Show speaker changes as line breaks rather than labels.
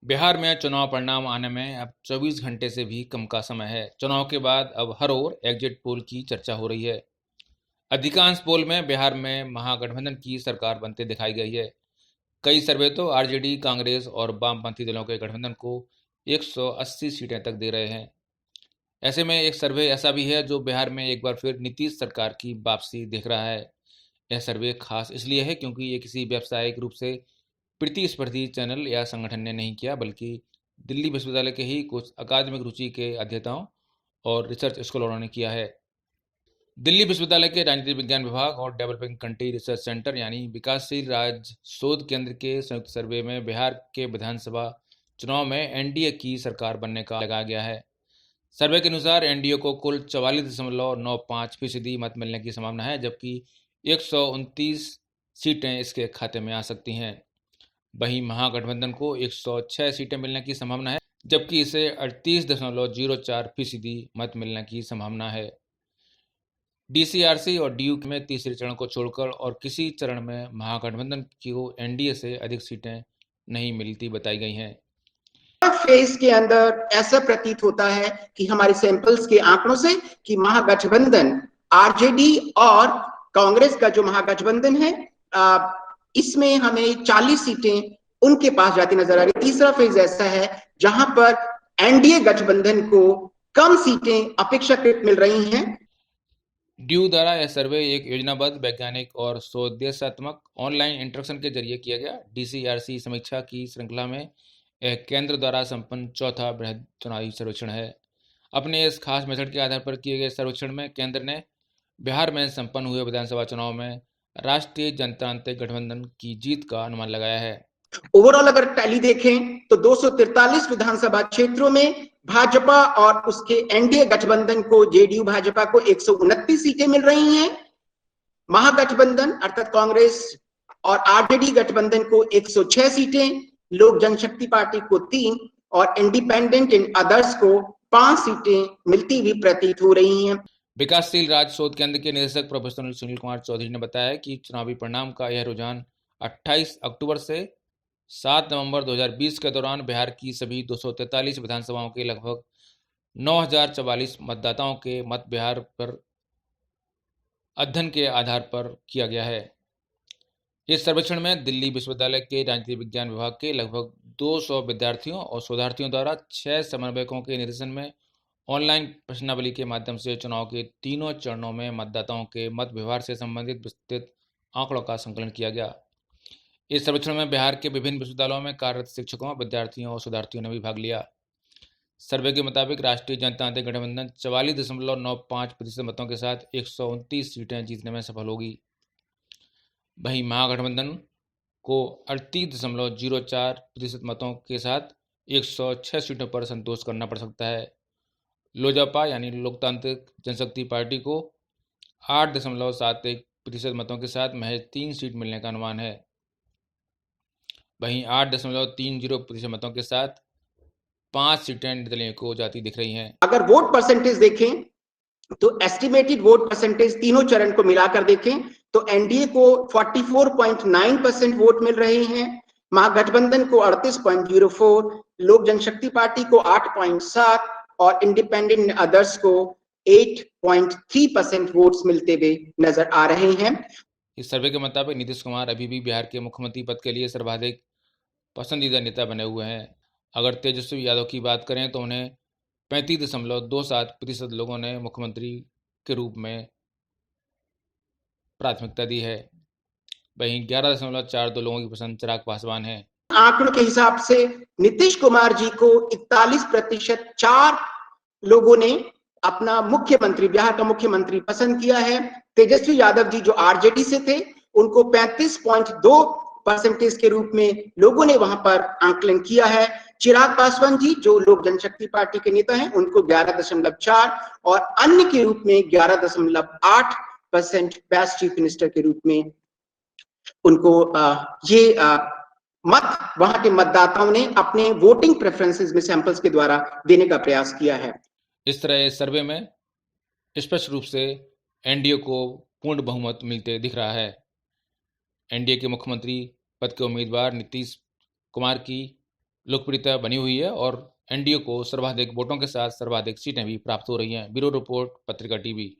बिहार में चुनाव परिणाम आने में अब 24 घंटे से भी कम का समय है। चुनाव के बाद अब हर ओर एग्जिट पोल की चर्चा हो रही है। अधिकांश पोल में बिहार में महागठबंधन की सरकार बनते दिखाई गई है। कई सर्वे तो आरजेडी, कांग्रेस और वामपंथी दलों के गठबंधन को 180 सीटें तक दे रहे हैं। ऐसे में एक सर्वे ऐसा भी है जो बिहार में एक बार फिर नीतीश सरकार की वापसी दिख रहा है। यह सर्वे खास इसलिए है क्योंकि ये किसी व्यावसायिक रूप से प्रतिस्पर्धी चैनल या संगठन ने नहीं किया, बल्कि दिल्ली विश्वविद्यालय के ही कुछ अकादमिक रुचि के अध्येताओं और रिसर्च स्कॉलरों ने किया है। दिल्ली विश्वविद्यालय के राजनीति विज्ञान विभाग और डेवलपिंग कंट्री रिसर्च सेंटर यानी विकासशील राज्य शोध केंद्र के संयुक्त सर्वे में बिहार के विधानसभा चुनाव में एनडीए की सरकार बनने का लगाया गया है। सर्वे के अनुसार एनडीए को कुल 44.95% मत मिलने की संभावना है, जबकि 129 सीटें इसके खाते में आ सकती हैं। वहीं महागठबंधन को 106 सीटें मिलने की संभावना है, जबकि इसे 38.04% मत मिलने की संभावना है। डीसीआरसी और डीयू में तीसरे चरण को छोड़कर और किसी चरण में महागठबंधन को एनडीए से अधिक सीटें नहीं मिलती बताई गई हैं।
फेज के अंदर ऐसा प्रतीत होता है कि हमारे सैंपल्स के आंकड़ों से कि महागठबंधन आरजेडी और कांग्रेस का जो महागठबंधन है, इसमें हमें 40 सीटें उनके पास जाती नजर आ रही। तीसरा फेज ऐसा है जहां पर एनडीए गठबंधन को कम सीटें अपेक्षाकृत मिल रही हैं।
ड्यू द्वारा यह सर्वे एक योजनाबद्ध, वैज्ञानिक और स्वदेशात्मक ऑनलाइन इंटरेक्शन के जरिए किया गया। डीसीआरसी समीक्षा की श्रृंखला में यह केंद्र द्वारा संपन्न चौथा बृहद चुनावी सर्वेक्षण है। अपने इस खास मेथड के आधार पर किए गए सर्वेक्षण में केंद्र ने बिहार में संपन्न हुए विधानसभा चुनाव में राष्ट्रीय जनतांत्रिक गठबंधन की जीत का अनुमान लगाया है।
ओवरऑल अगर टैली देखें तो 243 विधानसभा क्षेत्रों में भाजपा और उसके एनडीए गठबंधन को, जेडीयू भाजपा को 129 सीटें मिल रही हैं। महागठबंधन अर्थात कांग्रेस और आरजेडी गठबंधन को 106 सीटें, लोक जनशक्ति पार्टी को 3 और इंडिपेंडेंट एंड अदर्स को 5 सीटें मिलती हुई प्रतीत हो रही हैं।
विकासशील राज्य शोध केंद्र के निदेशक प्रोफेसर सुनील कुमार चौधरी ने बताया कि चुनावी परिणाम का यह रुझान 28 अक्टूबर से 7 नवंबर 2020 के दौरान बिहार की सभी 243 विधानसभाओं के लगभग 9,044 मतदाताओं के मत बिहार पर अध्ययन के आधार पर किया गया है। इस सर्वेक्षण में दिल्ली विश्वविद्यालय के राजनीति विज्ञान विभाग के लगभग 200 विद्यार्थियों और शोधार्थियों द्वारा 6 समन्वयकों के निर्देशन में ऑनलाइन प्रश्नावली के माध्यम से चुनाव के तीनों चरणों में मतदाताओं के मत व्यवहार से संबंधित विस्तृत आंकड़ों का संकलन किया गया। इस सर्वेक्षण में बिहार के विभिन्न विश्वविद्यालयों में कार्यरत शिक्षकों, विद्यार्थियों और शोधार्थियों ने भी भाग लिया। सर्वे के मुताबिक राष्ट्रीय जनतांत्रिक गठबंधन 44.95% मतों के साथ 129 सीटें जीतने में सफल होगी। वहीं महागठबंधन को 38.04% मतों के साथ 106 सीटों पर संतोष करना पड़ सकता है। लोजपा यानी लोकतांत्रिक जनशक्ति पार्टी को 8.71% मतों के साथ महज 3 सीट मिलने का अनुमान है। वहीं 8.30% मतों के साथ 5 सीटें निर्दलीय को जाती दिख रही हैं।
अगर वोट परसेंटेज देखें तो एस्टिमेटेड वोट परसेंटेज तीनों चरण को मिलाकर देखें तो एनडीए को 44.9% वोट मिल रहे हैं, महागठबंधन को 38.04, लोक जनशक्ति पार्टी को 8.7 और इंडिपेंडेंट अदर्स को 8.3% वोट्स मिलते हुए नजर आ रहे हैं।
इस सर्वे के मुताबिक नीतीश कुमार अभी भी बिहार के मुख्यमंत्री पद के लिए सर्वाधिक पसंदीदा नेता बने हुए हैं। अगर तेजस्वी यादव की बात करें तो उन्हें 35.27% लोगों ने मुख्यमंत्री के रूप में प्राथमिकता दी है। वहीं 11.42 लोगों की पसंद चिराग पासवान है।
आंकड़ों के हिसाब से नीतीश कुमार जी को 41% 4 लोगों ने अपना मुख्यमंत्री, बिहार का मुख्यमंत्री पसंद किया है। तेजस्वी यादव जी जो आरजेडी से थे उनको 35.2% के रूप में लोगों ने वहां पर आंकलन किया है। चिराग पासवान जी जो लोक जनशक्ति पार्टी के नेता हैं उनको 11.4 और अन्य के रूप में 11.8% बेस्ट चीफ मिनिस्टर के रूप में उनको ये मत वहां के मतदाताओं ने अपने वोटिंग प्रेफरेंसेस में सैंपल्स के द्वारा देने का प्रयास किया है।
इस तरह इस सर्वे में स्पष्ट रूप से एनडीए को पूर्ण बहुमत मिलते दिख रहा है। एनडीए के मुख्यमंत्री पद के उम्मीदवार नीतीश कुमार की लोकप्रियता बनी हुई है और एनडीए को सर्वाधिक वोटों के साथ सर्वाधिक सीटें भी प्राप्त हो रही हैं। ब्यूरो रिपोर्ट, पत्रिका टीवी।